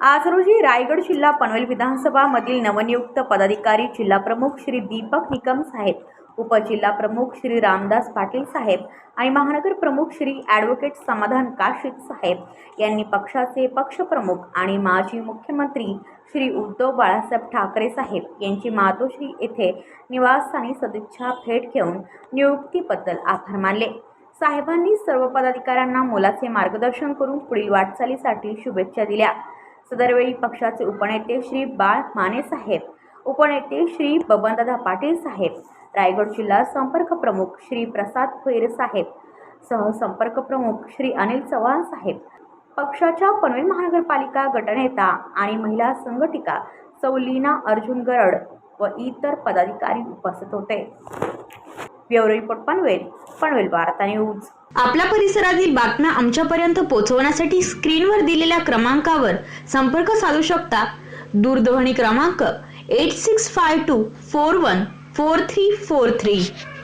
आज रोजी रायगड जिल्हा पनवेल विधानसभा मधील नवनियुक्त पदाधिकारी जिल्हा प्रमुख श्री दीपक निकम साहेब, उपजिल्हा प्रमुख श्री रामदास पाटील साहेब आणि महानगर प्रमुख श्री ॲडव्होकेट समाधान काशीद साहेब यांनी पक्षाचे पक्षप्रमुख आणि माजी मुख्यमंत्री श्री उद्धव बाळासाहेब ठाकरे साहेब यांची मातोश्री येथे निवासस्थानी सदिच्छा भेट घेऊन नियुक्तीबद्दल आभार मानले। साहेबांनी सर्व पदाधिकाऱ्यांना मोलाचे मार्गदर्शन करून पुढील वाटचालीसाठी शुभेच्छा दिल्या। सदरवेळी पक्षाचे उपनेते श्री बाळ माने साहेब, उपनेते श्री बबनदादा पाटील साहेब, रायगड जिल्हा संपर्क प्रमुख श्री प्रसाद भोईर साहेब, सहसंपर्क प्रमुख श्री अनिल चव्हाण साहेब, पक्षाच्या पनवेल महानगरपालिका गटनेता आणि महिला संघटिका सौ लीना अर्जुन गरड व इतर पदाधिकारी उपस्थित होते। ब्युरो रिपोर्ट पनवेल वार्ता न्यूज। आपल्या परिसरातील बातम्या आमच्यापर्यंत पोहोचवण्यासाठी स्क्रीनवर दिलेल्या क्रमांकावर संपर्क साधू शकता। दूरध्वनी क्रमांक 8652414343।